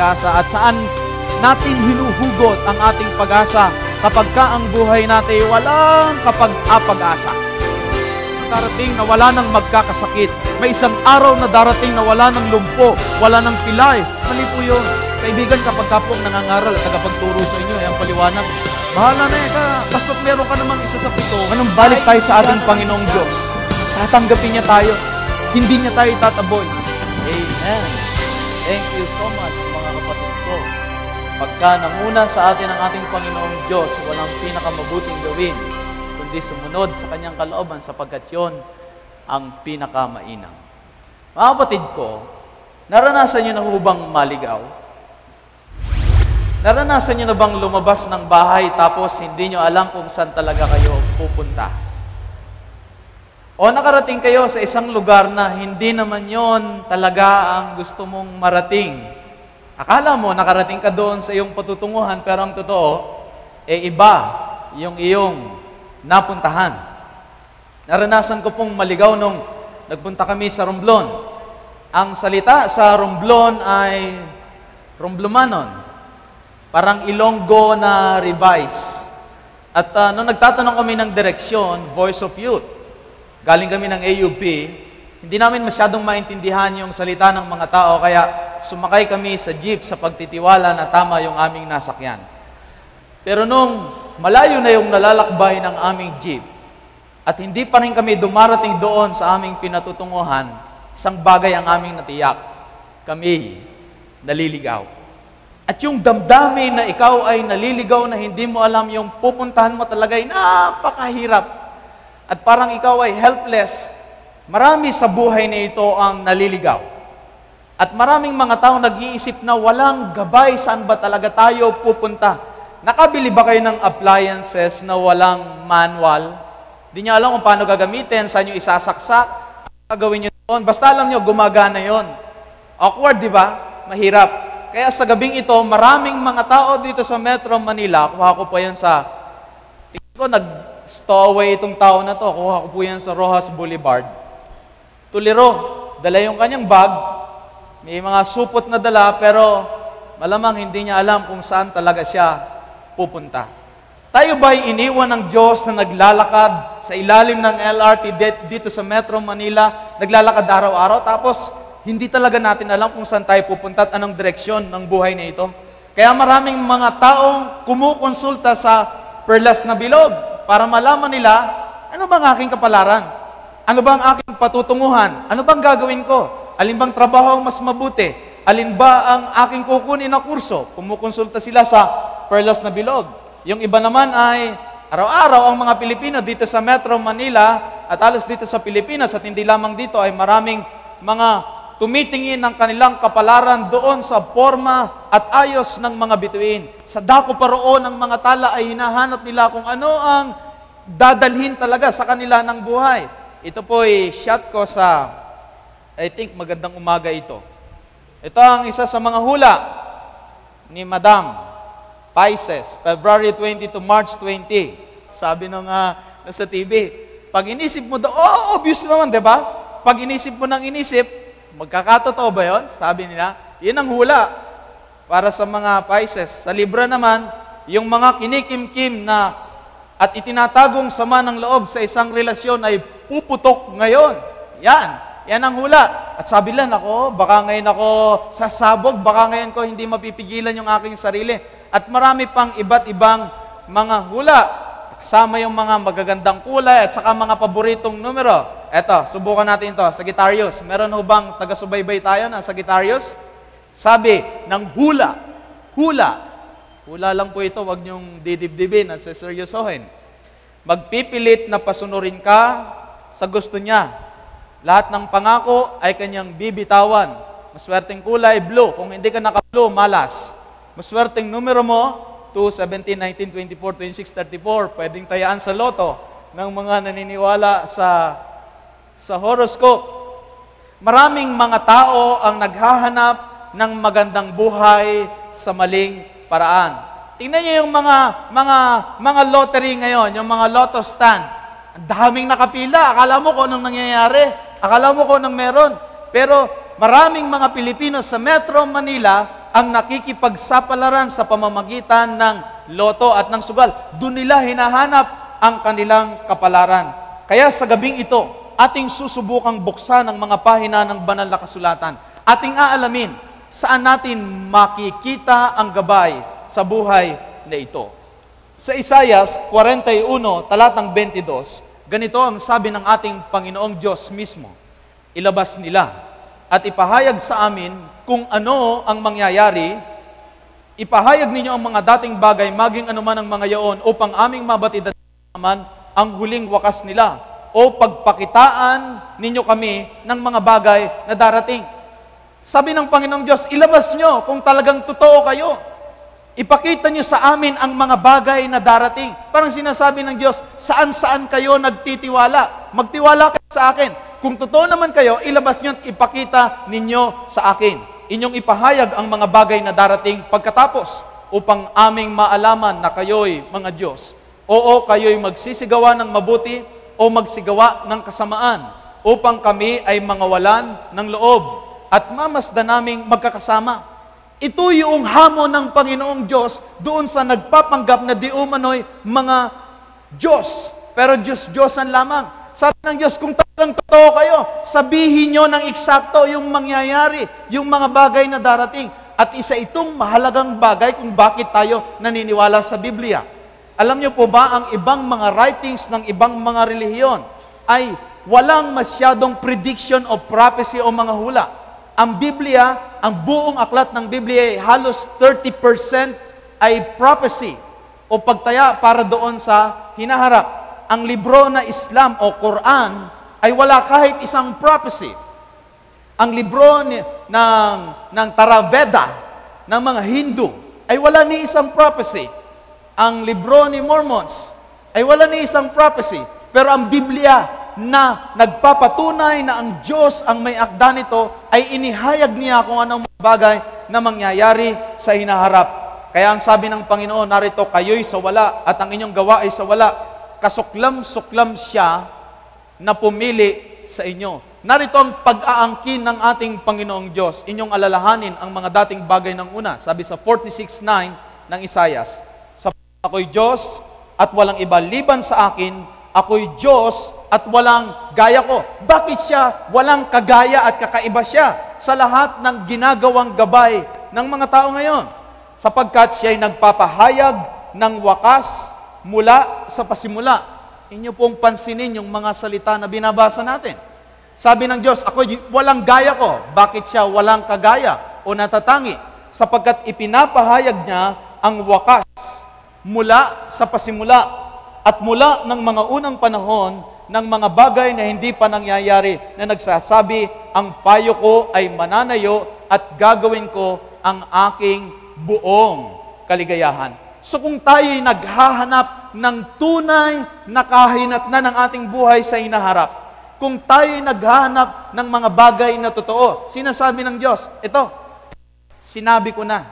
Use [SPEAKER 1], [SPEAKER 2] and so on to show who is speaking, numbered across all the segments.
[SPEAKER 1] pag-asa at saan natin hinuhugot ang ating pag-asa kapag ka ang buhay natin walang kapag-apag-asa. Darating na wala nang magkakasakit. May isang araw na darating na wala nang lumpo, wala nang pilay. Mali po yun. Kaibigan, kapag ka po nangangaral at tagapagturo sa inyo, ang paliwanag, bahala na ka, basta't meron ka namang isa sa pito. Anong balik tayo sa ating Panginoong Diyos? Tatanggapin niya tayo. Hindi niya tayo itataboy. Amen. Thank you so much, mga kapatid ko. Pagka nanguna sa atin ang ating Panginoong Diyos, walang pinakamabuting gawin, kundi sumunod sa kanyang kalooban sapagkat yon ang pinakamainam. Mga kapatid ko, naranasan niyo na hubang maligaw? Naranasan niyo na bang lumabas ng bahay tapos hindi niyo alam kung saan talaga kayo pupunta? O nakarating kayo sa isang lugar na hindi naman yon talaga ang gusto mong marating? Akala mo nakarating ka doon sa iyong patutunguhan, pero ang totoo, iba yung iyong napuntahan. Naranasan ko pong maligaw nung nagpunta kami sa Romblon. Ang salita sa Romblon ay Romblomanon. Parang Ilonggo na revise. At nung nagtatanong kami ng direksyon, Voice of Youth, galing kami ng AUP, hindi namin masyadong maintindihan yung salita ng mga tao, kaya sumakay kami sa jeep sa pagtitiwala na tama yung aming nasakyan. Pero nung malayo na yung nalalakbay ng aming jeep, at hindi pa rin kami dumarating doon sa aming pinatutunguhan, isang bagay ang aming natiyak. Kami naliligaw. At yung damdamin na ikaw ay naliligaw na hindi mo alam yung pupuntahan mo talaga ay napakahirap. At parang ikaw ay helpless. Marami sa buhay na ito ang naliligaw. At maraming mga taong nag-iisip na walang gabay saan ba talaga tayo pupunta. Nakabili ba kayo ng appliances na walang manual? Hindi nyo alam kung paano gagamitin, saan nyo isasaksak, gagawin nyo doon. Basta alam nyo, gumagana yon. Awkward, di ba? Mahirap. Kaya sa gabing ito, maraming mga tao dito sa Metro Manila, kuha ko po yan sa, tingin ko, nag-stowaway itong tao na to, kuha ko po yan sa Rojas Boulevard. Tuliro, dala yung kanyang bag, may mga supot na dala, pero malamang hindi niya alam kung saan talaga siya pupunta. Tayo ba'y iniwan ng Diyos na naglalakad sa ilalim ng LRT dito sa Metro Manila, naglalakad araw-araw, tapos hindi talaga natin alam kung saan tayo pupunta at anong direksyon ng buhay na ito. Kaya maraming mga taong kumukonsulta sa Perlas na Bilog para malaman nila, ano bang aking kapalaran? Ano bang aking patutunguhan? Ano bang gagawin ko? Alin bang trabaho ang mas mabuti? Alin ba ang aking kukunin na kurso? Kumukonsulta sila sa Perlas na Bilog. Yung iba naman ay araw-araw ang mga Pilipino dito sa Metro Manila at alos dito sa Pilipinas at hindi lamang dito ay maraming mga tumitingin ng kanilang kapalaran doon sa forma at ayos ng mga bituin. Sa dako pa roon ng mga tala ay hinahanap nila kung ano ang dadalhin talaga sa kanila ng buhay. Ito po ay shot ko sa, I think magandang umaga ito. Ito ang isa sa mga hula ni Madam Pisces, February 20 to March 20. Sabi nung nasa TV, pag inisip mo daw, obvious naman, di ba? Pag inisip mo ng inisip, magkakatotoo ba yun? Sabi nila, yun ang hula para sa mga Pisces. Sa Libra naman, yung mga kinikimkim na at itinatagong sama ng loob sa isang relasyon ay puputok ngayon. Yan ang hula. At sabi lang, baka ngayon ako sasabog, baka ngayon ko hindi mapipigilan yung aking sarili. At marami pang iba't ibang mga hula. Kasama yung mga magagandang kulay at saka mga paboritong numero. Eto, subukan natin ito. Sagittarius. Meron ho bang taga-subaybay tayo na Sagittarius? Sabi ng hula. Hula lang po ito, wag niyong didibdibin at seryosohin. Magpipilit na pasunurin ka sa gusto niya. Lahat ng pangako ay kanyang bibitawan. Maswerteng kulay, blue. Kung hindi ka naka-blue, malas. Maswerteng numero mo, 2, 17, 19, 24, 26, 34. Pwedeng tayaan sa loto ng mga naniniwala sa horoscope. Maraming mga tao ang naghahanap ng magandang buhay sa maling paraan. Tingnan niyo yung mga lottery ngayon, yung mga lotto stand. Ang daming nakapila. Akala mo kung anong nangyayari. Akala mo kung anong meron. Pero maraming mga Pilipino sa Metro Manila ang nakikipagsapalaran sa pamamagitan ng loto at ng sugal. Doon nila hinahanap ang kanilang kapalaran. Kaya sa gabing ito, ating susubukang buksan ang mga pahina ng banal na kasulatan. Ating aalamin saan natin makikita ang gabay sa buhay na ito. Sa Isaias 41, talatang 22, ganito ang sabi ng ating Panginoong Diyos mismo. Ilabas nila at ipahayag sa amin kung ano ang mangyayari. Ipahayag ninyo ang mga dating bagay, maging anuman ang mga yaon, upang aming mabatidan naman ang huling wakas nila. O pagpakitaan ninyo kami ng mga bagay na darating. Sabi ng Panginoong Diyos, ilabas nyo kung talagang totoo kayo. Ipakita nyo sa amin ang mga bagay na darating. Parang sinasabi ng Diyos, saan-saan kayo nagtitiwala? Magtiwala kayo sa akin. Kung totoo naman kayo, ilabas nyo at ipakita ninyo sa akin. Inyong ipahayag ang mga bagay na darating pagkatapos upang aming maalaman na kayo'y mga Diyos. Oo, kayo'y magsisigawa ng mabuti o magsigawa ng kasamaan upang kami ay mangawalan ng loob at mamasdan naming magkakasama. Ito yung hamon ng Panginoong Diyos doon sa nagpapanggap na di umano'y mga Diyos, pero Diyos-Diyosan lamang. Sabi ng Diyos, kung talagang totoo kayo, sabihin nyo ng eksakto yung mangyayari, yung mga bagay na darating. At isa itong mahalagang bagay kung bakit tayo naniniwala sa Biblia. Alam niyo po ba, ang ibang mga writings ng ibang mga relihiyon ay walang masyadong prediction o prophecy o mga hula. Ang Biblia, ang buong aklat ng Biblia ay halos 30% ay prophecy o pagtaya para doon sa hinaharap. Ang libro na Islam o Quran ay wala kahit isang prophecy. Ang libro ng Theravada ng mga Hindu ay wala ni isang prophecy. Ang libro ni Mormons ay wala ni isang prophecy. Pero ang Biblia na nagpapatunay na ang Diyos ang may akda nito ay inihayag niya kung anong mga bagay na mangyayari sa hinaharap. Kaya ang sabi ng Panginoon, narito kayo'y sa wala at ang inyong gawa ay sa wala. Kasuklam-suklam siya na pumili sa inyo. Narito ang pag-aangkin ng ating Panginoong Diyos. Inyong alalahanin ang mga dating bagay ng una. Sabi sa 46:9 ng Isaias, ako'y Diyos at walang iba liban sa akin, ako'y Diyos at walang gaya ko. Bakit siya walang kagaya at kakaiba siya sa lahat ng ginagawang gabay ng mga tao ngayon? Sapagkat siya'y nagpapahayag ng wakas mula sa pasimula. Inyo pong pansinin yung mga salita na binabasa natin. Sabi ng Diyos, ako walang gaya ko. Bakit siya walang kagaya o natatangi? Sapagkat ipinapahayag niya ang wakas mula sa pasimula at mula ng mga unang panahon ng mga bagay na hindi pa nangyayari na nagsasabi, ang payo ko ay mananayo at gagawin ko ang aking buong kaligayahan. So kung tayo'y naghahanap ng tunay na kahinatnan ng ating buhay sa hinaharap, kung tayo'y naghahanap ng mga bagay na totoo, sinasabi ng Diyos, ito, sinabi ko na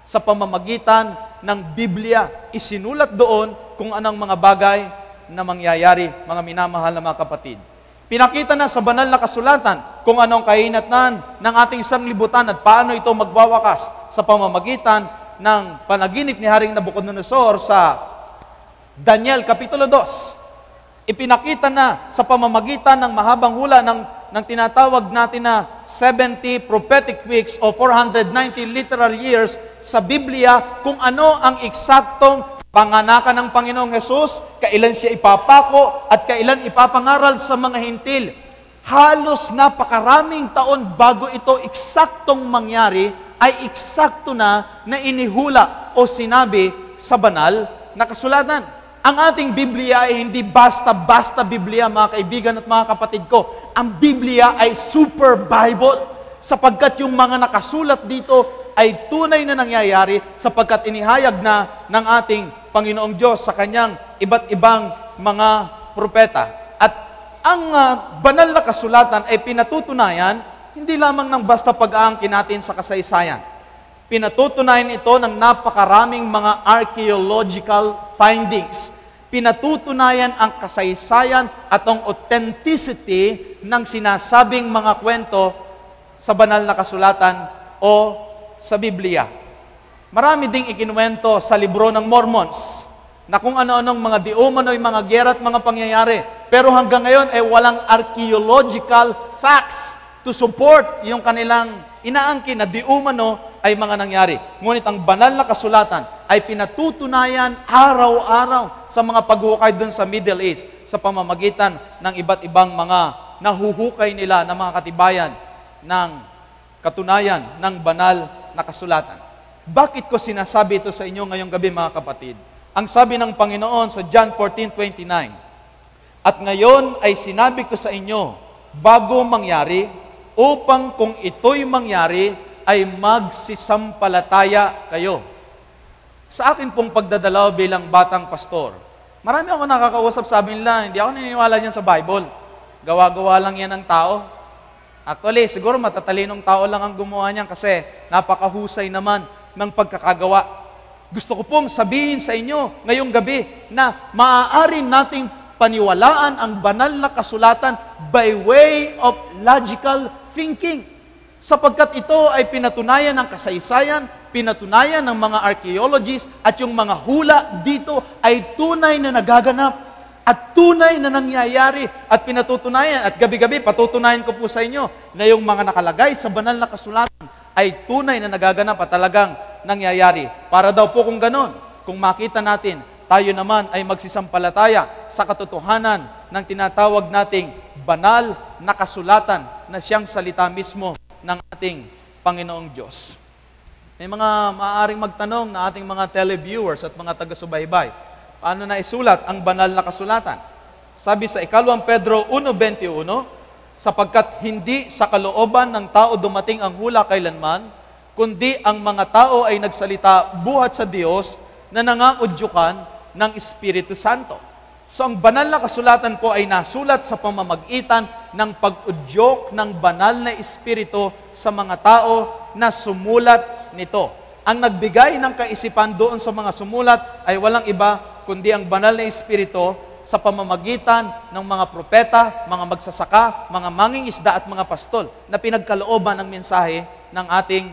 [SPEAKER 1] sa pamamagitan ng Biblia, isinulat doon kung anong mga bagay na mangyayari, mga minamahal na mga kapatid. Pinakita na sa banal na kasulatan kung anong kahinatnan ng ating sanglibutan at paano ito magwawakas sa pamamagitan ng panaginip ni Haring Nabucodonosor sa Daniel Kapitulo 2. Ipinakita na sa pamamagitan ng mahabang hula ng tinatawag natin na 70 prophetic weeks o 490 literal years sa Biblia kung ano ang eksaktong panganakan ng Panginoong Hesus, kailan siya ipapako at kailan ipapangaral sa mga hintil. Halos napakaraming taon bago ito eksaktong mangyari, ay eksakto na inihula o sinabi sa banal na kasulatan. Ang ating Biblia ay hindi basta-basta Biblia, mga kaibigan at mga kapatid ko. Ang Biblia ay super Bible sapagkat yung mga nakasulat dito ay tunay na nangyayari sapagkat inihayag na ng ating Panginoong Diyos sa kanyang iba't ibang mga propeta. At ang banal na kasulatan ay pinatutunayan hindi lamang ng basta pag-aangkin natin sa kasaysayan. Pinatutunayan ito ng napakaraming mga archaeological findings. Pinatutunayan ang kasaysayan at ang authenticity ng sinasabing mga kwento sa banal na kasulatan o sa Biblia. Marami ding ikinuwento sa libro ng Mormons na kung ano-anong mga di-umano'y mga gera at mga pangyayari. Pero hanggang ngayon ay walang archaeological facts to support yung kanilang inaangkin na di-umano ay mga nangyari. Ngunit ang banal na kasulatan ay pinatutunayan araw-araw sa mga paghukay dun sa Middle East sa pamamagitan ng iba't ibang mga nahuhukay nila ng mga katibayan ng katunayan ng banal na kasulatan. Bakit ko sinasabi ito sa inyo ngayong gabi, mga kapatid? Ang sabi ng Panginoon sa John 14:29, "At ngayon ay sinabi ko sa inyo, bago mangyari, upang kung ito'y mangyari, ay magsisampalataya kayo." Sa akin pong pagdadalaw bilang batang pastor, marami ako nakakausap, sabi nila, hindi ako naniniwala niyan sa Bible. Gawa-gawa lang yan ng tao. Actually, siguro matatalinong tao lang ang gumawa niyan kasi napakahusay naman ng pagkakagawa. Gusto ko pong sabihin sa inyo ngayong gabi na maaari nating paniwalaan ang banal na kasulatan by way of logical thinking. Sapagkat ito ay pinatunayan ng kasaysayan, pinatunayan ng mga archaeologists, at yung mga hula dito ay tunay na nagaganap at tunay na nangyayari at pinatutunayan. At gabi-gabi patutunayan ko po sa inyo na yung mga nakalagay sa banal na kasulatan ay tunay na nagaganap at talagang nangyayari. Para daw po kung ganon, kung makita natin, tayo naman ay magsisampalataya sa katotohanan ng tinatawag nating banal na kasulatan na siyang salita mismo ng ating Panginoong Diyos. May mga maaaring magtanong na ating mga televiewers at mga taga-subaybay, paano na isulat ang banal na kasulatan? Sabi sa 1 Pedro 1:21, "Sapagkat hindi sa kalooban ng tao dumating ang hula kailanman, kundi ang mga tao ay nagsalita buhat sa Diyos na nangaudyukan ng Espiritu Santo." So ang banal na kasulatan po ay nasulat sa pamamagitan ng pag-udyok ng banal na Espiritu sa mga tao na sumulat nito. Ang nagbigay ng kaisipan doon sa mga sumulat ay walang iba kundi ang banal na Espiritu sa pamamagitan ng mga propeta, mga magsasaka, mga mangingisda at mga pastol na pinagkalooban ng mensahe ng ating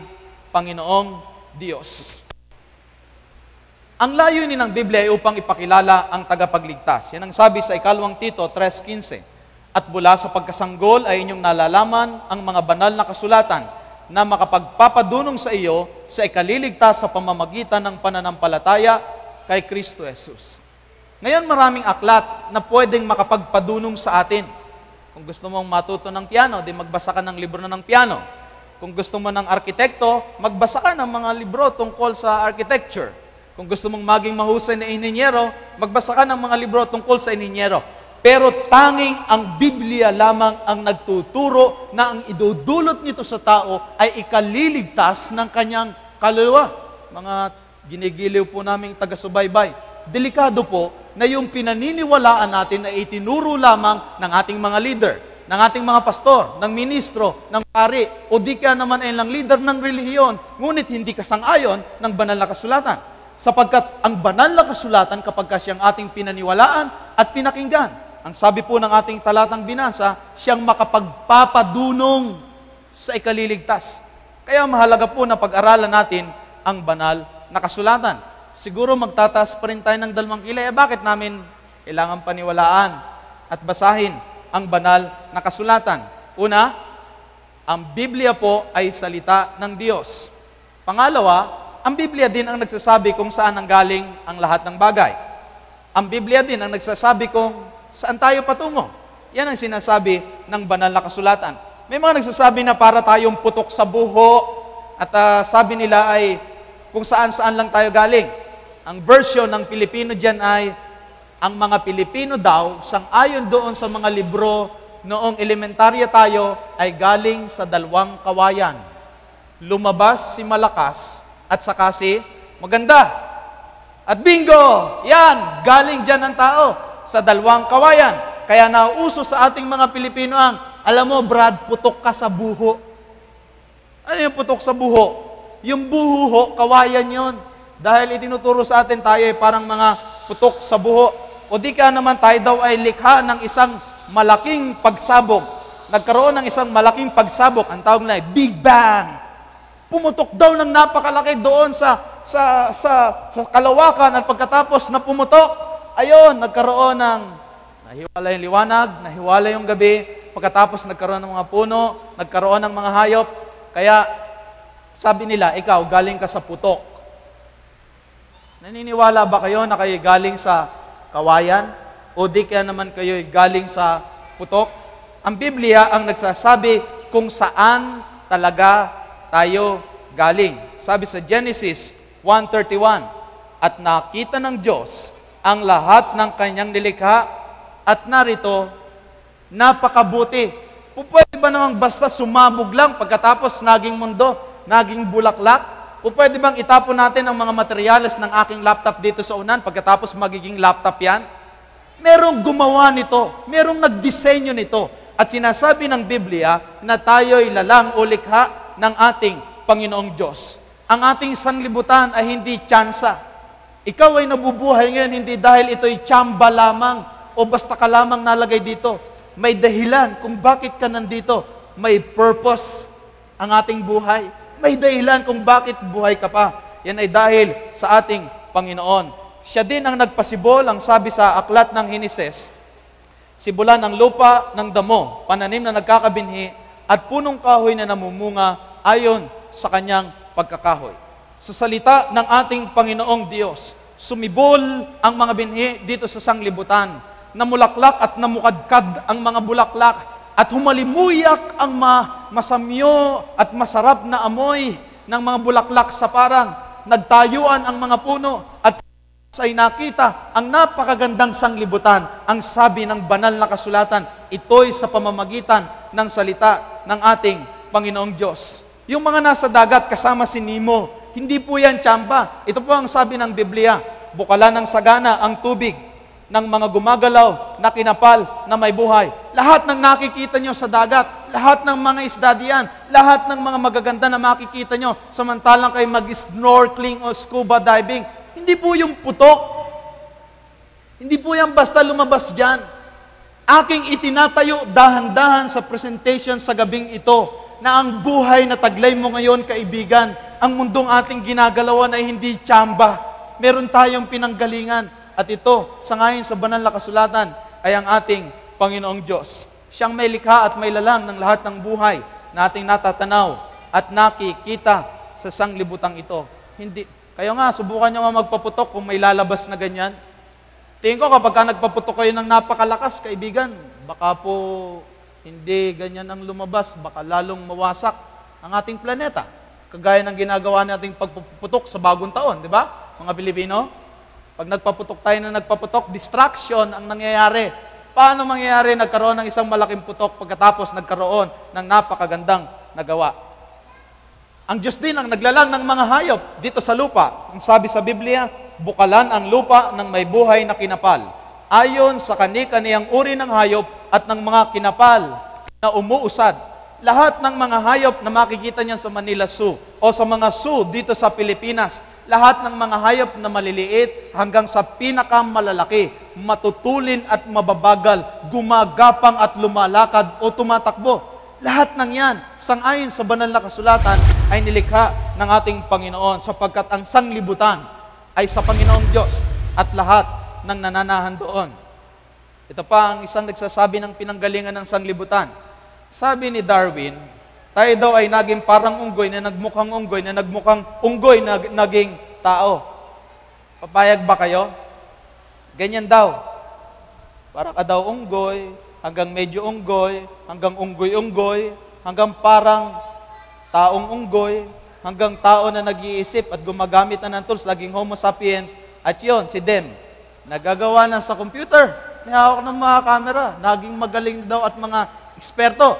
[SPEAKER 1] Panginoong Diyos. Ang layunin ng Biblia ay upang ipakilala ang tagapagligtas. Yan ang sabi sa 2 Tito 3:15. "At mula sa pagkasanggol ay inyong nalalaman ang mga banal na kasulatan na makapagpapadunong sa iyo sa ikaliligtas sa pamamagitan ng pananampalataya kay Kristo Jesus." Ngayon maraming aklat na pwedeng makapagpadunong sa atin. Kung gusto mong matuto ng piano, di magbasa ka ng libro ng piano. Kung gusto mo ng arkitekto, magbasa ka ng mga libro tungkol sa architecture. Kung gusto mong maging mahusay na ininyero, magbasa ka ng mga libro tungkol sa ininyero. Pero tanging ang Biblia lamang ang nagtuturo na ang idudulot nito sa tao ay ikaliligtas ng kanyang kaluluwa. Mga ginigiliw po naming taga-subaybay, delikado po na yung pinaniniwalaan natin ay itinuro lamang ng ating mga leader, ng ating mga pastor, ng ministro, ng pari, o di kaya naman ay ng leader ng relihiyon, ngunit hindi kasang-ayon ng banal na kasulatan. Sapagkat ang banal na kasulatan, kapag siyang ating pinaniwalaan at pinakinggan, ang sabi po ng ating talatang binasa, siyang makapagpapadunong sa ikaliligtas. Kaya mahalaga po na pag-aralan natin ang banal na kasulatan. Siguro magtataas pa rin tayo ng dalawang kilay. Bakit namin kailangan paniwalaan at basahin ang banal na kasulatan? Una, ang Biblia po ay salita ng Diyos. Pangalawa, ang Biblia din ang nagsasabi kung saan nanggaling ang lahat ng bagay. Ang Biblia din ang nagsasabi kung saan tayo patungo. Yan ang sinasabi ng banal na kasulatan. May mga nagsasabi na para tayong putok sa buho at sabi nila ay kung saan-saan lang tayo galing. Ang version ng Pilipino dyan ay ang mga Pilipino daw, sang-ayon doon sa mga libro noong elementarya tayo, ay galing sa dalawang kawayan. Lumabas si Malakas at saka si Maganda. At bingo! Yan! Galing dyan ang tao sa dalawang kawayan. Kaya nauuso sa ating mga Pilipino ang, alam mo, Brad, putok ka sa buho. Ano yung putok sa buho? Yung buho, kawayan yon. Dahil itinuturo sa atin tayo ay parang mga putok sa buho. O di ka naman tayo daw ay likha ng isang malaking pagsabog. Nagkaroon ng isang malaking pagsabog. Ang tawag na ay Big Bang. Pumutok daw ng napakalaki doon sa kalawakan at pagkatapos na pumutok, ayun, nagkaroon ng nahiwalay yung liwanag, nahiwalay yung gabi, pagkatapos nagkaroon ng mga puno, nagkaroon ng mga hayop. Kaya sabi nila, ikaw galing ka sa putok. Naniniwala ba kayo na kayo galing sa kawayan? O di kaya naman kayo galing sa putok? Ang Biblia ang nagsasabi kung saan talaga tayo galing. Sabi sa Genesis 1:31, at nakita ng Diyos ang lahat ng kanyang nilikha at narito, napakabuti. Pwede ba namang basta sumabog lang pagkatapos naging mundo, naging bulaklak? Pwede bang itapon natin ang mga materyales ng aking laptop dito sa unan pagkatapos magiging laptop yan? Merong gumawa nito, merong nagdisenyo nito. At sinasabi ng Biblia na tayo'y lalang o likha ng ating Panginoong Diyos. Ang ating sanglibutan ay hindi tsansa. Ikaw ay nabubuhay ngayon hindi dahil ito'y tsamba lamang o basta ka lamang nalagay dito. May dahilan kung bakit ka nandito. May purpose ang ating buhay. May dahilan kung bakit buhay ka pa. Yan ay dahil sa ating Panginoon. Siya din ang nagpasibol, ang sabi sa aklat ng Heneses, sibulan ng lupa ng damo, pananim na nagkakabinhi, at punong kahoy na namumunga ayon sa kanyang pagkakahoy. Sa salita ng ating Panginoong Diyos, sumibol ang mga binhi dito sa sanglibutan, namulaklak at namukadkad ang mga bulaklak, at humalimuyak ang masamyo at masarap na amoy ng mga bulaklak sa parang, nagtayuan ang mga puno, at ay nakita ang napakagandang sanglibutan. Ang sabi ng banal na kasulatan, ito'y sa pamamagitan ng salita ng ating Panginoong Diyos. Yung mga nasa dagat kasama si Nemo, hindi po yan tsamba. Ito po ang sabi ng Biblia, bukalan ng sagana ang tubig ng mga gumagalaw na kinapal na may buhay. Lahat ng nakikita nyo sa dagat, lahat ng mga isda diyan, lahat ng mga magaganda na makikita nyo, samantalang kayo mag-snorkeling o scuba diving, hindi po yung putok. Hindi po yan basta lumabas dyan. Aking itinatayo dahan-dahan sa presentation sa gabing ito na ang buhay na taglay mo ngayon, kaibigan, ang mundong ating ginagalawan ay hindi tsamba. Meron tayong pinanggalingan. At ito, sangayon sa banal na kasulatan, ay ang ating Panginoong Diyos. Siyang may likha at may lalang ng lahat ng buhay na ating natatanaw at nakikita sa sanglibutang ito. Hindi. Kayo nga, subukan nyo nga magpaputok kung may lalabas na ganyan. Tingin ko kapag ka nagpaputok kayo ng napakalakas, kaibigan, baka po hindi ganyan ang lumabas, baka lalong mawasak ang ating planeta. Kagaya ng ginagawa nating pagpuputok sa bagong taon, di ba? Mga Pilipino, pag nagpaputok tayo na nagpaputok, distraction ang nangyayari. Paano mangyayari nagkaroon ng isang malaking putok pagkatapos nagkaroon ng napakagandang nagawa? Ang Diyos din ang naglalang ng mga hayop dito sa lupa. Ang sabi sa Biblia, bukalan ang lupa ng may buhay na kinapal. Ayon sa kani-kaniyang uri ng hayop at ng mga kinapal na umuusad. Lahat ng mga hayop na makikita niyan sa Manila Zoo o sa mga zoo dito sa Pilipinas, lahat ng mga hayop na maliliit hanggang sa pinakamalalaki, matutulin at mababagal, gumagapang at lumalakad o tumatakbo. Lahat ng yan, sangayon sa banal na kasulatan, ay nilikha ng ating Panginoon sapagkat ang sanglibutan ay sa Panginoong Diyos at lahat ng nananahan doon. Ito pa ang isang nagsasabi ng pinanggalingan ng sanglibutan. Sabi ni Darwin, tayo daw ay naging parang unggoy na nagmukhang unggoy na naging tao. Papayag ba kayo? Ganyan daw. Para ka daw unggoy, hanggang medyo unggoy, hanggang unggoy-unggoy, hanggang parang taong unggoy, hanggang tao na nag-iisip at gumagamit na ng tools, laging Homo sapiens, at yon si Dem, nagagawa na sa computer, may hawak ng mga camera, naging magaling daw at mga eksperto.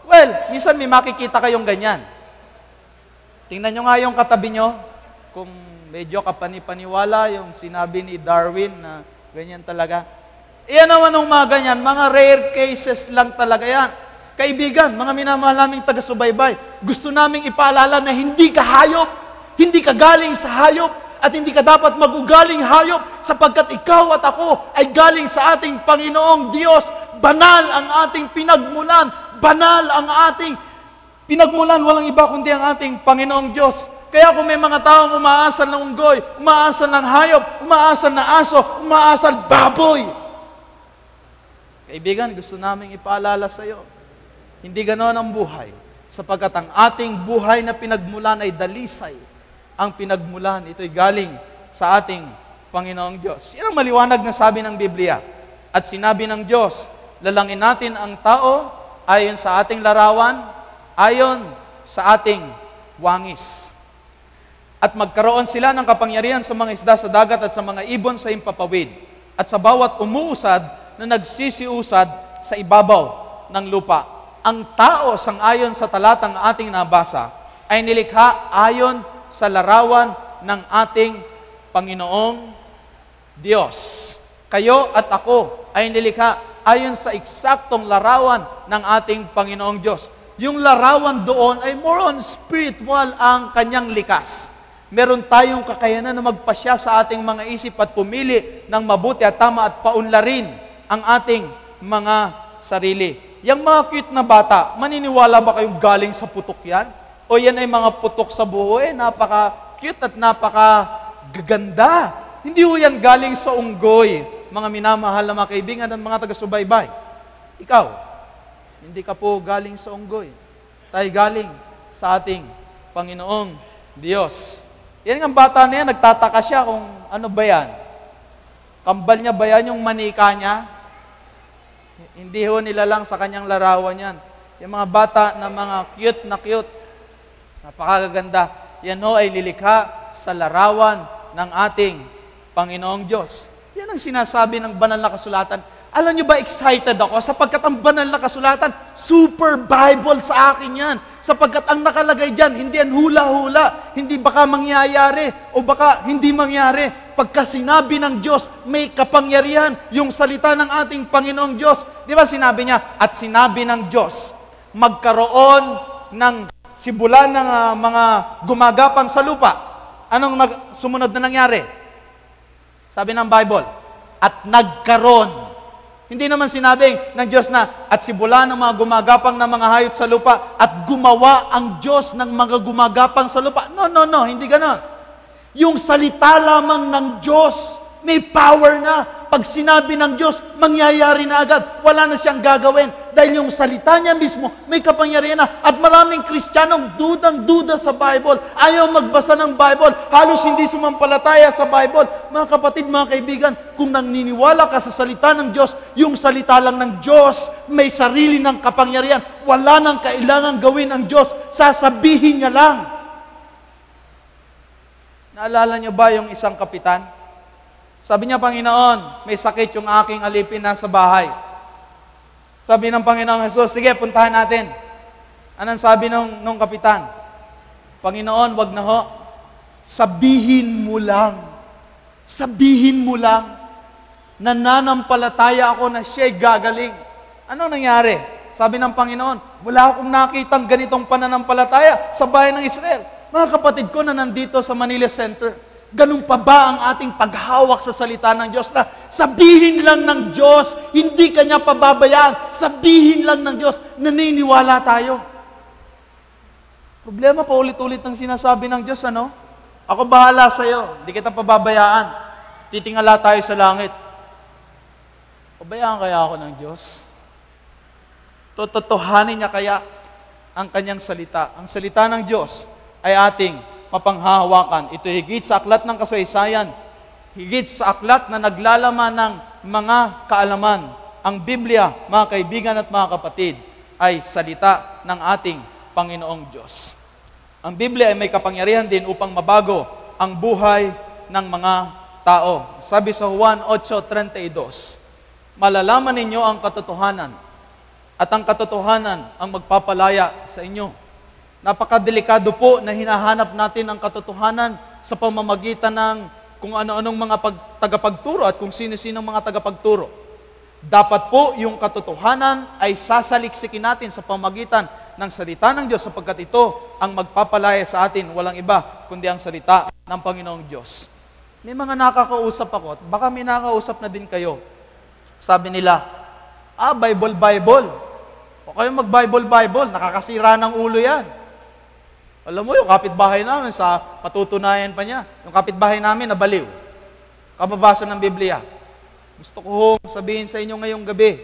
[SPEAKER 1] Well, minsan may makikita kayong ganyan. Tingnan nyo nga yung katabi nyo, kung medyo kapani-paniwala yung sinabi ni Darwin na ganyan talaga. Iyan naman ng mga ganyan, mga rare cases lang talaga yan. Kaibigan, mga minamahal naming taga-subaybay, gusto naming ipaalala na hindi ka hayop, hindi ka galing sa hayop, at hindi ka dapat magugaling hayop sapagkat ikaw at ako ay galing sa ating Panginoong Diyos. Banal ang ating pinagmulan, banal ang ating Pinagmulan, walang iba kundi ang ating Panginoong Diyos. Kaya kung may mga taong umaasal ng unggoy, umaasal ng hayop, umaasal ng aso, umaasal baboy. Kaibigan, gusto naming ipaalala sa iyo, hindi ganon ang buhay. Sapagkat ang ating buhay na pinagmulan ay dalisay. Ang pinagmulan, ito'y galing sa ating Panginoong Diyos. Yan ang maliwanag na sabi ng Biblia. At sinabi ng Diyos, lalangin natin ang tao ayon sa ating larawan, ayon sa ating wangis. At magkaroon sila ng kapangyarihan sa mga isda sa dagat at sa mga ibon sa himpapawid. At sa bawat umuusad na nagsisiusad sa ibabaw ng lupa. Ang tao, sangayon sa talatang ating nabasa, ay nilikha ayon sa larawan ng ating Panginoong Diyos. Kayo at ako ay nilikha ayon sa eksaktong larawan ng ating Panginoong Diyos. Yung larawan doon ay more on spiritual ang kanyang likas. Meron tayong kakayanan na magpasya sa ating mga isip at pumili ng mabuti at tama at paunlarin ang ating mga sarili. Yang mga cute na bata, maniniwala ba kayong galing sa putok yan? O yan ay mga putok sa buhay, napaka-cute at napaka-gaganda. Hindi ho yan galing sa unggoy, mga minamahal na mga kaibigan at mga taga-subaybay. Ikaw, hindi ka po galing sa unggoy. Tayo galing sa ating Panginoong Diyos. Yan ang bata na yan, nagtataka siya kung ano ba yan. Kambal niya ba yan yung manika niya? Hindi ho nila lang sa kanyang larawan yan. Yung mga bata na mga cute, napakaganda, yan ho ay nilikha sa larawan ng ating Panginoong Diyos. Yan ang sinasabi ng banal na kasulatan. Alam niyo ba, excited ako sapagkat ang banal na kasulatan, super Bible sa akin yan. Sapagkat ang nakalagay dyan, hindi yan hula-hula, hindi baka mangyayari o baka hindi mangyari. Pagka sinabi ng Diyos, may kapangyarihan yung salita ng ating Panginoong Diyos. Di ba sinabi niya, at sinabi ng Diyos, magkaroon ng sibulan ng mga gumagapang sa lupa. Anong sumunod na nangyari? Sabi ng Bible, at nagkaroon. Hindi naman sinabing ng Diyos na at sibulan ng mga gumagapang na mga hayop sa lupa at gumawa ang Diyos ng mga gumagapang sa lupa. No, hindi ganon. Yung salita lamang ng Diyos, may power na. Pag sinabi ng Diyos, mangyayari na agad. Wala na siyang gagawin. Dahil yung salita niya mismo, may kapangyarihan na. At maraming Kristiyanong dudang-duda sa Bible. Ayaw magbasa ng Bible. Halos hindi sumampalataya sa Bible. Mga kapatid, mga kaibigan, kung naniniwala ka sa salita ng Diyos, yung salita lang ng Diyos, may sarili ng kapangyarihan. Wala nang kailangan gawin ng Diyos. Sasabihin niya lang. Naalala niyo ba yung isang kapitan? Sabi niya, Panginoon, may sakit yung aking alipin na sa bahay. Sabi ng Panginoong Jesus, sige, puntahan natin. Anong sabi nung kapitan? Panginoon, wag na ho. Sabihin mo lang. Sabihin mo lang. Nananampalataya ako na siya'y gagaling. Ano nangyari? Sabi ng Panginoon, wala akong nakitang ganitong pananampalataya sa bayan ng Israel. Mga kapatid ko na nandito sa Manila Center, ganun pa ba ang ating paghawak sa salita ng Diyos na sabihin lang ng Diyos, hindi Kanya pababayaan, sabihin lang ng Diyos, naniniwala tayo. Problema pa ulit-ulit ang sinasabi ng Diyos, ano? Ako bahala sa iyo, hindi kita pababayaan. Titingala tayo sa langit. Pabayaan kaya ako ng Diyos? Totohanin niya kaya ang Kanyang salita? Ang salita ng Diyos ay ating mapanghahawakan. Ito higit sa aklat ng kasaysayan, higit sa aklat na naglalaman ng mga kaalaman. Ang Biblia, mga kaibigan at mga kapatid, ay salita ng ating Panginoong Diyos. Ang Biblia ay may kapangyarihan din upang mabago ang buhay ng mga tao. Sabi sa Juan 8:32, malalaman ninyo ang katotohanan at ang katotohanan ang magpapalaya sa inyo. Napakadelikado po na hinahanap natin ang katotohanan sa pamamagitan ng kung ano-anong mga tagapagturo at kung sino-sinong mga tagapagturo. Dapat po yung katotohanan ay sasaliksikin natin sa pamamagitan ng salita ng Diyos sapagkat ito ang magpapalaya sa atin, walang iba kundi ang salita ng Panginoong Diyos. May mga nakakausap ako at baka may nakakausap na din kayo. Sabi nila, Bible. Huwag kayong mag-Bible, nakakasira ng ulo yan. Alam mo, yung kapitbahay namin, sa patutunayan pa niya, yung kapitbahay namin nabaliw. Kababasa ng Biblia. Gusto ko sabihin sa inyo ngayong gabi,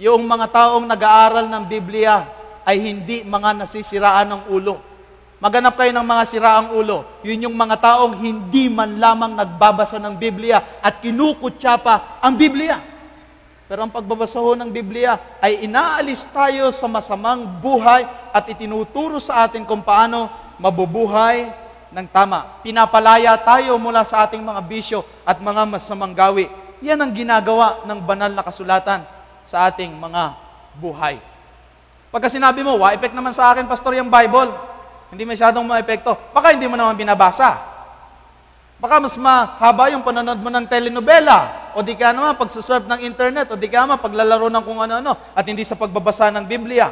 [SPEAKER 1] yung mga taong nag-aaral ng Biblia ay hindi mga nasisiraan ng ulo. Maganap kayo ng mga siraang ulo. Yun yung mga taong hindi man lamang nagbabasa ng Biblia at kinukutya pa ang Biblia. Pero ang pagbabasa ho ng Biblia ay inaalis tayo sa masamang buhay at itinuturo sa atin kung paano mabubuhay ng tama. Pinapalaya tayo mula sa ating mga bisyo at mga masamang gawi. Yan ang ginagawa ng banal na kasulatan sa ating mga buhay. Pagka sinabi mo, wa-effect naman sa akin, Pastor, yung Bible, hindi masyadong ma-epekto. Baka hindi mo naman binabasa. Baka mas mahaba yung panonood mo ng telenovela, o di kaya naman pagsusurf ng internet, o di kaya naman paglalaro ng kung ano-ano, at hindi sa pagbabasa ng Biblia.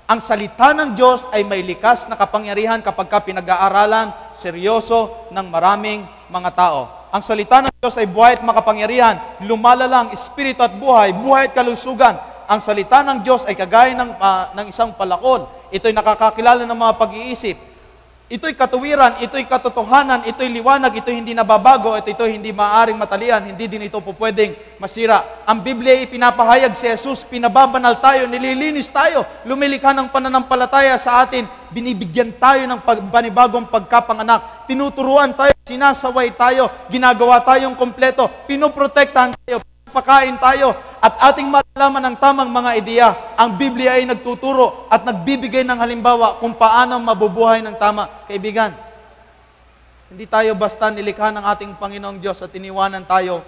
[SPEAKER 1] Ang salita ng Diyos ay may likas na kapangyarihan kapag ka pinag-aaralan, seryoso ng maraming mga tao. Ang salita ng Diyos ay buhay at makapangyarihan, lumalalang, espiritu at buhay, buhay at kalusugan. Ang salita ng Diyos ay kagaya ng isang palakol. Ito'y nakakakilala ng mga pag-iisip. Ito'y katuwiran, ito'y katotohanan, ito'y liwanag, ito'y hindi nababago, at ito'y hindi maaaring matalian, hindi din ito po pwedeng masira. Ang Biblia ay pinapahayag si Jesus, pinababanal tayo, nililinis tayo, lumilikha ng pananampalataya sa atin, binibigyan tayo ng panibagong pagkapanganak, tinuturuan tayo, sinasaway tayo, ginagawa tayong kompleto, pinoprotektahan tayo, pakain tayo, at ating malalaman ng tamang mga ideya. Ang Biblia ay nagtuturo at nagbibigay ng halimbawa kung paano mabubuhay ng tama. Kaibigan, hindi tayo basta nilikha ng ating Panginoong Diyos at iniwanan tayo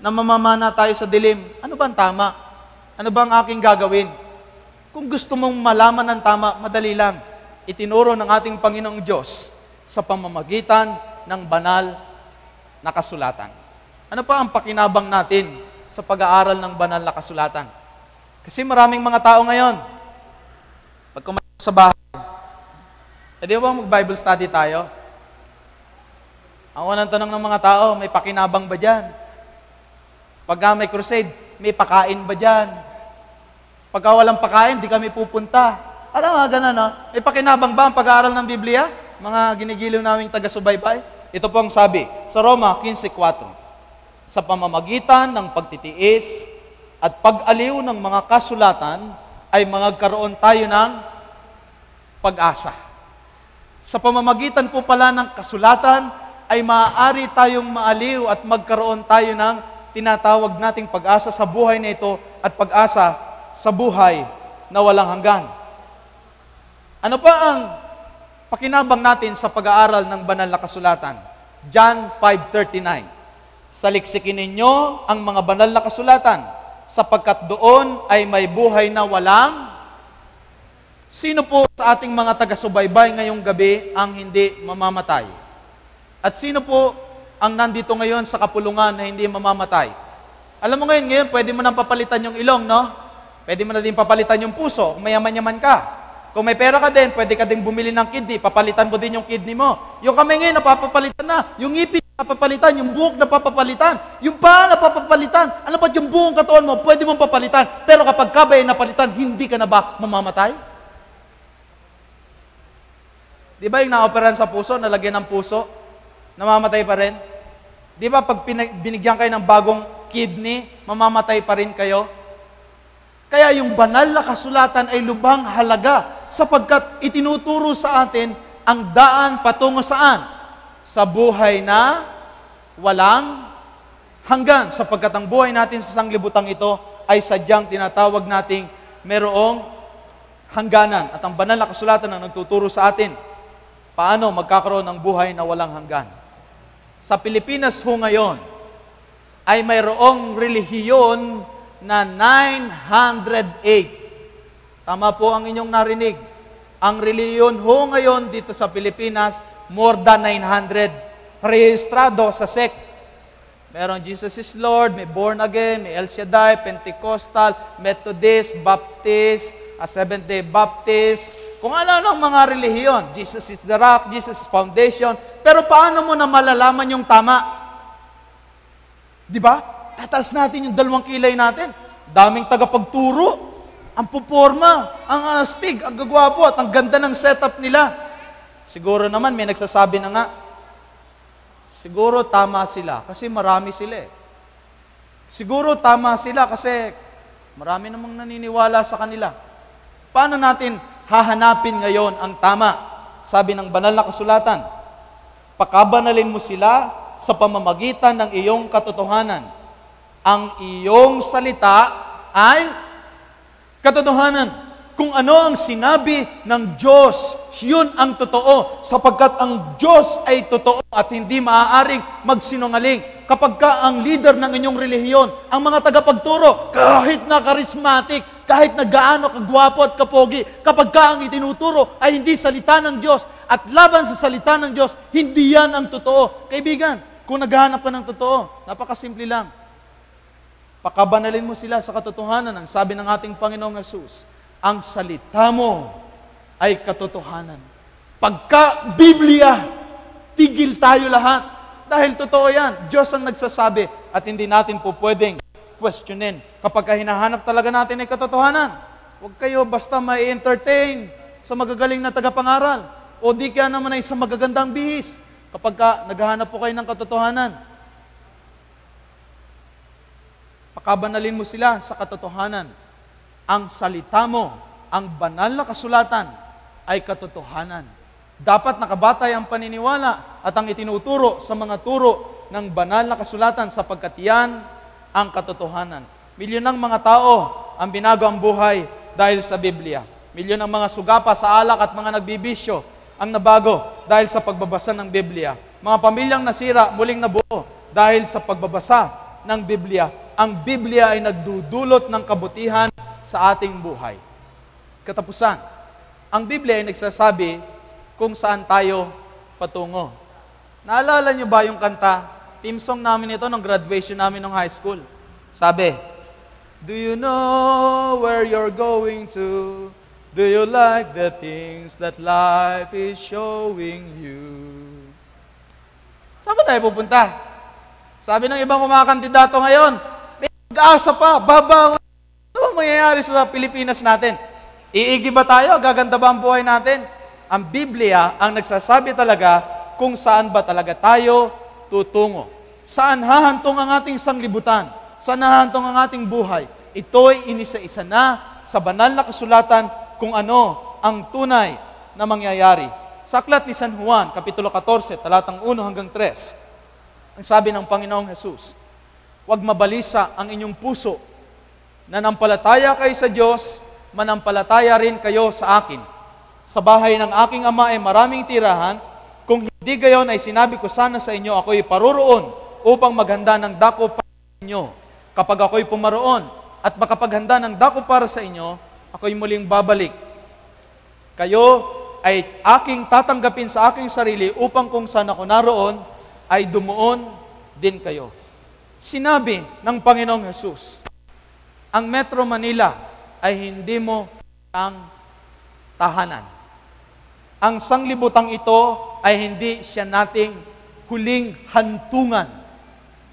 [SPEAKER 1] na mamamana tayo sa dilim. Ano ba ang tama? Ano ba ang aking gagawin? Kung gusto mong malaman ng tama, madali lang. Itinuro ng ating Panginoong Diyos sa pamamagitan ng banal na kasulatan. Ano pa ang pakinabang natin sa pag-aaral ng banal na kasulatan? Kasi maraming mga tao ngayon, pag kumain sa bahay, di ba mag-Bible study tayo? Ang unang tanong ng mga tao, may pakinabang ba dyan? Pagka may crusade, may pakain ba dyan? Pagka walang pakain, di kami pupunta. Alam nga, ganun, no? May pakinabang ba ang pag-aaral ng Biblia? Mga ginigiliw naming taga-subaybay? Ito po ang sabi, sa Roma 15:4. Sa pamamagitan ng pagtitiis at pag-aliw ng mga kasulatan ay magkaroon tayo ng pag-asa. Sa pamamagitan po pala ng kasulatan ay maaari tayong maaliw at magkaroon tayo ng tinatawag nating pag-asa sa buhay na ito at pag-asa sa buhay na walang hanggan. Ano pa ang pakinabang natin sa pag-aaral ng banal na kasulatan? John 5:39. Saliksikin ninyo ang mga banal na kasulatan, sapagkat doon ay may buhay na walang. Sino po sa ating mga taga-subaybay ngayong gabi ang hindi mamamatay? At sino po ang nandito ngayon sa kapulungan na hindi mamamatay? Alam mo ngayon, pwede mo nang papalitan yung ilong, no? Pwede mo na din papalitan yung puso, kung mayaman-yaman ka. Kung may pera ka din, pwede ka din bumili ng kidney, papalitan mo din yung kidney mo. Yung kamay ngayon, napapapalitan na. Yung ngipin, napapapalitan. Yung buhok, napapapalitan. Yung paa, napapapalitan. Ano ba yung buong katawan mo, pwede mong papalitan. Pero kapag ka ba napalitan, hindi ka na ba mamamatay? Di ba yung naoperahan sa puso, nalagyan ng puso, namamatay pa rin? Di ba pag binigyan kayo ng bagong kidney, mamamatay pa rin kayo? Kaya yung banal na kasulatan ay lubhang halaga sapagkat itinuturo sa atin ang daan patungo saan? Sa buhay na walang hanggan. Sapagkat ang buhay natin sa sanglibutang ito ay sadyang tinatawag nating merong hangganan. At ang banal na kasulatan ang nagtuturo sa atin paano magkakaroon ng buhay na walang hanggan. Sa Pilipinas ho ngayon ay mayroong relihiyon na 908. Tama po ang inyong narinig. Ang reliyon ho ngayon dito sa Pilipinas, more than 900. Rehistrado sa sect. Merong Jesus is Lord, may Born Again, may El Shaddai, Pentecostal, Methodist, Baptist, Seventh-day Baptist, kung ano-ano ang mga relihiyon. Jesus is the Rock, Jesus is Foundation. Pero paano mo na malalaman yung tama? Di ba? Tataas natin yung 2 kilay natin. Daming tagapagturo. ang puporma, ang astig, ang gagwapo, at ang ganda ng setup nila. Siguro naman may nagsasabi na nga, siguro tama sila kasi marami sila eh. Siguro tama sila kasi marami namang naniniwala sa kanila. Paano natin hahanapin ngayon ang tama? Sabi ng banal na kasulatan, pakabanalin mo sila sa pamamagitan ng iyong katotohanan. Ang iyong salita ay katotohanan. Kung ano ang sinabi ng Diyos, yun ang totoo. Sapagkat ang Diyos ay totoo at hindi maaaring magsinungaling. Kapag ka ang leader ng inyong relihiyon, ang mga tagapagturo, kahit na charismatic, kahit na gaano kagwapo at kapogi, kapag ka ang itinuturo ay hindi salita ng Diyos at laban sa salita ng Diyos, hindi yan ang totoo. Kaibigan, kung naghahanap ka ng totoo, napakasimple lang. Pakabanalin mo sila sa katotohanan. Ang sabi ng ating Panginoong Hesus, ang salita mo ay katotohanan. Pagka Biblia, tigil tayo lahat. Dahil totoo yan. Diyos ang nagsasabi at hindi natin po pwedeng questionin. Kapag hinahanap talaga natin ay katotohanan, huwag kayo basta ma-entertain sa magagaling na tagapangaral. O di kaya naman ay sa magagandang bihis. Kapag naghahanap po kayo ng katotohanan, pakabanalin mo sila sa katotohanan. Ang salita mo, ang banal na kasulatan, ay katotohanan. Dapat nakabatay ang paniniwala at ang itinuturo sa mga turo ng banal na kasulatan sapagkat yan ang katotohanan. Milyon ng mga tao ang binago ang buhay dahil sa Biblia. Milyon ng mga sugapa sa alak at mga nagbibisyo ang nabago dahil sa pagbabasa ng Biblia. Mga pamilyang nasira, muling nabuo dahil sa pagbabasa ng Biblia. Ang Biblia ay nagdudulot ng kabutihan sa ating buhay. Katapusan, ang Biblia ay nagsasabi kung saan tayo patungo. Naalala niyo ba yung kanta? Team song namin ito nung graduation namin ng high school. Sabi, do you know where you're going to? Do you like the things that life is showing you? Saan ba tayo pupunta? Sabi ng ibang kumakandidato ngayon, may pag-asa pa, babangon. Ano bang mangyayari sa Pilipinas natin? Iigi ba tayo? Gaganda ba ang buhay natin? Ang Biblia ang nagsasabi talaga kung saan ba talaga tayo tutungo. Saan hahantong ang ating sanglibutan? Saan hahantong ang ating buhay? Ito'y inisa-isa na sa banal na kasulatan kung ano ang tunay na mangyayari. Sa aklat ni San Juan, Kapitulo 14, talatang 1 hanggang 3, ang sabi ng Panginoong Hesus, huwag mabalisa ang inyong puso, nanampalataya kayo sa Diyos, manampalataya rin kayo sa akin. Sa bahay ng aking ama ay maraming tirahan, kung hindi gayon ay sinabi ko sana sa inyo, ako'y paroroon upang maghanda ng dako para sa inyo. Kapag ako'y pumaroon at makapaghanda ng dako para sa inyo, ako'y muling babalik. Kayo ay aking tatanggapin sa aking sarili upang kung saan ako naroon, ay dumuon din kayo. Sinabi ng Panginoong Hesus, ang Metro Manila ay hindi mo ang tahanan. Ang sanglibutang ito ay hindi siya nating huling hantungan.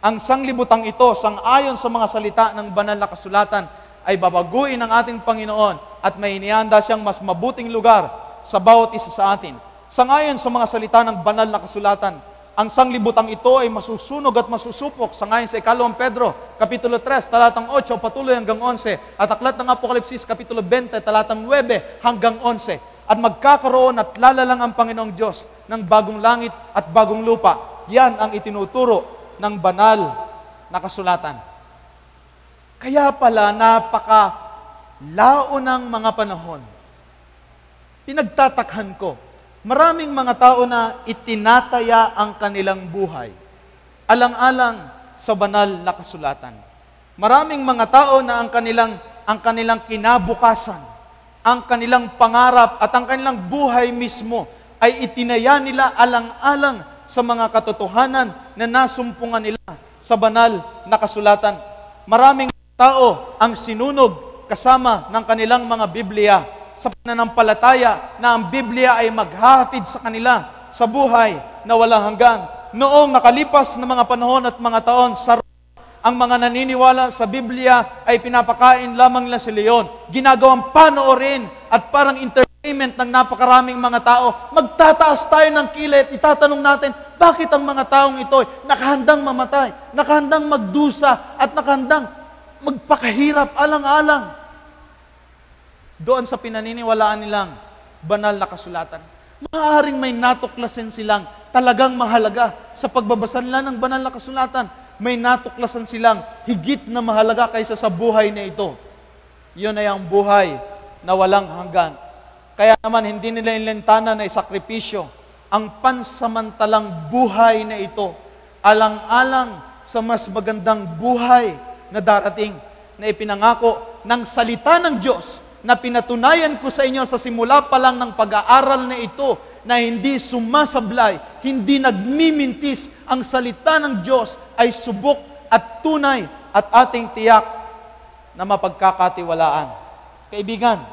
[SPEAKER 1] Ang sanglibutang ito, sang-ayon sa mga salita ng banal na kasulatan, ay babaguin ng ating Panginoon at may inihanda siyang mas mabuting lugar sa bawat isa sa atin. Sangayon sa mga salita ng banal na kasulatan, ang sanglibutang ito ay masusunog at masusupok sangayon sa 2 Pedro, Kapitulo 3, talatang 8, patuloy hanggang 11, at aklat ng Apokalipsis, Kapitulo 20, talatang 9 hanggang 11. At magkakaroon at lalalang ang Panginoong Diyos ng bagong langit at bagong lupa. Yan ang itinuturo ng banal na kasulatan. Kaya pala napaka-lao ng mga panahon. Pinagtatakhan ko, maraming mga tao na itinataya ang kanilang buhay, alang-alang sa banal na kasulatan. Maraming mga tao na ang kanilang kinabukasan, ang kanilang pangarap at ang kanilang buhay mismo ay itinaya nila alang-alang sa mga katotohanan na nasumpungan nila sa banal na kasulatan. Maraming tao ang sinunog kasama ng kanilang mga Biblia sa pananampalataya na ang Biblia ay maghahatid sa kanila sa buhay na walang hanggan. Noong nakalipas na mga panahon at mga taon, sa Ang mga naniniwala sa Biblia ay pinapakain lamang nila si leon. Ginagawang panoorin at parang entertainment ng napakaraming mga tao. Magtataas tayo ng kilay at itatanong natin, bakit ang mga taong ito ay nakahandang mamatay, nakahandang magdusa, at nakahandang magpakahirap alang-alang doon sa pinaniniwalaan nilang banal na kasulatan. Maaaring may natuklasan silang talagang mahalaga sa pagbabasa nila ng banal na kasulatan. May natuklasan silang higit na mahalaga kaysa sa buhay na ito. Yun ay ang buhay na walang hanggan. Kaya naman hindi nila inilentanan na isakripisyo ang pansamantalang buhay na ito alang-alang sa mas magandang buhay na darating na ipinangako ng salita ng Diyos na pinatunayan ko sa inyo sa simula pa lang ng pag-aaral na ito na hindi sumasablay, hindi nagmimintis, ang salita ng Diyos ay subok at tunay at ating tiyak na mapagkakatiwalaan. Kaibigan,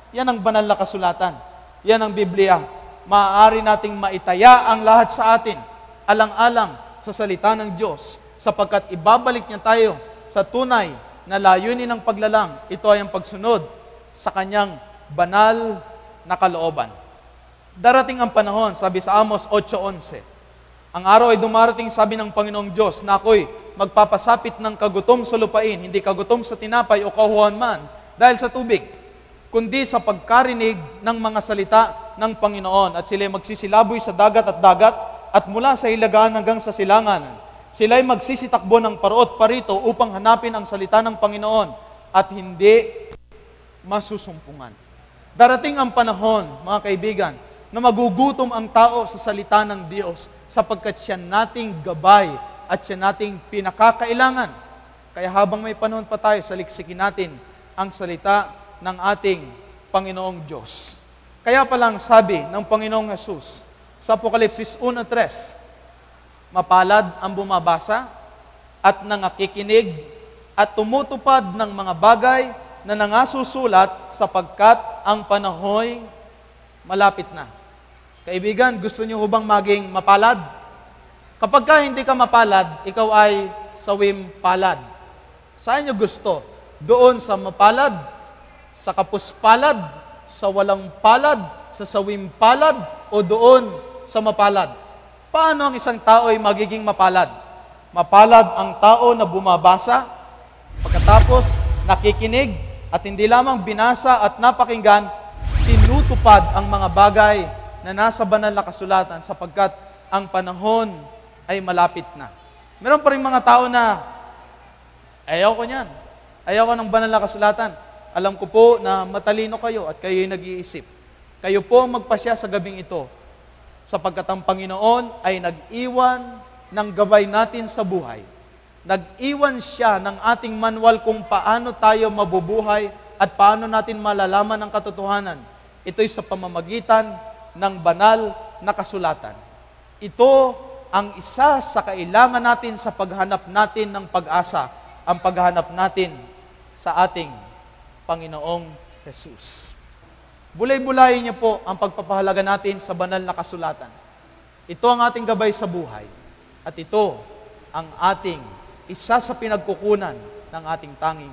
[SPEAKER 1] yan ang banal na kasulatan. Yan ang Biblia. Maaari nating maitaya ang lahat sa atin, alang-alang sa salita ng Diyos, sapagkat ibabalik niya tayo sa tunay na layunin ng paglalang. Ito ay ang pagsunod sa kanyang banal na kalooban. Darating ang panahon, sabi sa Amos 8:11, ang araw ay dumarating, sabi ng Panginoong Diyos, na ako'y magpapasapit ng kagutom sa lupain, hindi kagutom sa tinapay o kahuhan man, dahil sa tubig, kundi sa pagkarinig ng mga salita ng Panginoon. At sila'y magsisilaboy sa dagat at mula sa hilagaan hanggang sa silangan. Sila'y magsisitakbo ng parot parito upang hanapin ang salita ng Panginoon at hindi masusumpungan. Darating ang panahon, mga kaibigan, na magugutom ang tao sa salita ng Diyos sapagkat siya nating gabay at siya nating pinakakailangan. Kaya habang may panahon pa tayo, saliksikin natin ang salita ng ating Panginoong Diyos. Kaya palang sabi ng Panginoong Jesus sa Apokalipsis 1:3, mapalad ang bumabasa at nangakikinig at tumutupad ng mga bagay na nangasusulat sapagkat ang panahoy malapit na. Kaibigan, gusto niyo hubang maging mapalad? Kapag ka hindi ka mapalad, ikaw ay sawim palad. Saan niyo gusto? Doon sa mapalad, sa kapuspalad, sa walang palad, sa sawim palad, o doon sa mapalad? Paano ang isang tao ay magiging mapalad? Mapalad ang tao na bumabasa, pagkatapos nakikinig, at hindi lamang binasa at napakinggan, tinutupad ang mga bagay na nasa banal na kasulatan sapagkat ang panahon ay malapit na. Meron pa rin mga tao na, ayaw ko niyan. Ayaw ko ng banal na kasulatan. Alam ko po na matalino kayo at kayo'y nag-iisip. Kayo po ang magpasya sa gabing ito sapagkat ang Panginoon ay nag-iwan ng gabay natin sa buhay. Nag-iwan siya ng ating manual kung paano tayo mabubuhay at paano natin malalaman ang katotohanan. Ito'y sa pamamagitan ng banal na kasulatan. Ito ang isa sa kailangan natin sa paghanap natin ng pag-asa, ang paghanap natin sa ating Panginoong Jesus. Bulay-bulayin niyo po ang pagpapahalaga natin sa banal na kasulatan. Ito ang ating gabay sa buhay at ito ang ating isa sa pinagkukunan ng ating tanging.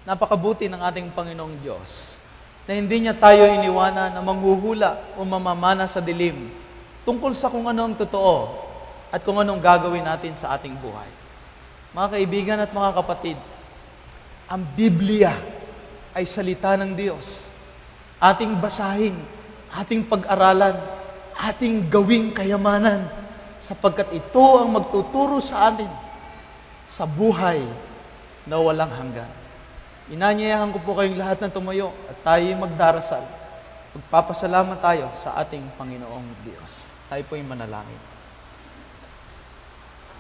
[SPEAKER 1] Napakabuti ng ating Panginoong Diyos na hindi niya tayo iniwanan na manghuhula o mamamana sa dilim tungkol sa kung ano ang totoo at kung anong gagawin natin sa ating buhay. Mga kaibigan at mga kapatid, ang Biblia ay salita ng Diyos. Ating basahin, ating pag-aralan, ating gawing kayamanan sapagkat ito ang magtuturo sa atin sa buhay na walang hanggan. Inanyayahan ko po kayong lahat na tumayo at tayo magdarasal. Magpapasalamat tayo sa ating Panginoong Diyos. Tayo po'y manalangin.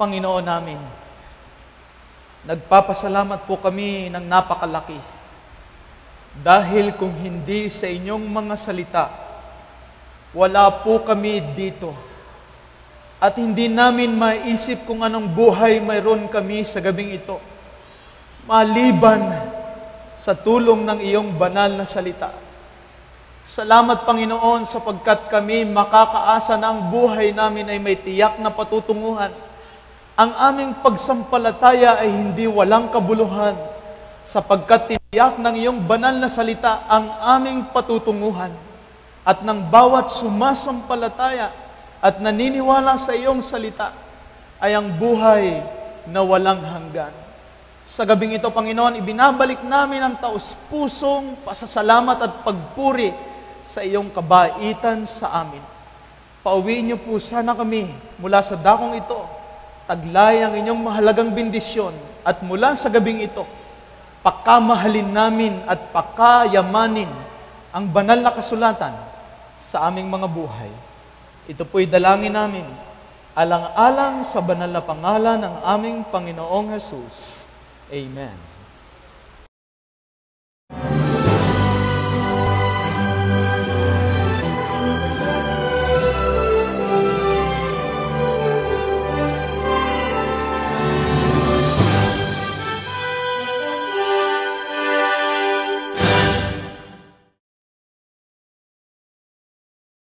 [SPEAKER 1] Panginoon namin, nagpapasalamat po kami ng napakalaki dahil kung hindi sa inyong mga salita, wala po kami dito. At hindi namin maisip kung anong buhay mayroon kami sa gabing ito. Maliban sa tulong ng iyong banal na salita. Salamat, Panginoon, sapagkat kami makakaasa na ang buhay namin ay may tiyak na patutunguhan. Ang aming pagsampalataya ay hindi walang kabuluhan, sapagkat tiniyak ng iyong banal na salita ang aming patutunguhan, at ng bawat sumasampalataya at naniniwala sa iyong salita ay ang buhay na walang hanggan. Sa gabing ito, Panginoon, ibinabalik namin ang taus-pusong pasasalamat at pagpuri sa iyong kabaitan sa amin. Pauwiin niyo po sana kami mula sa dakong ito, taglay ang inyong mahalagang bendisyon, at mula sa gabing ito, pakamahalin namin at pakayamanin ang banal na kasulatan sa aming mga buhay. Ito po'y dalangin namin, alang-alang sa banal na pangalan ng aming Panginoong Hesus. Amen.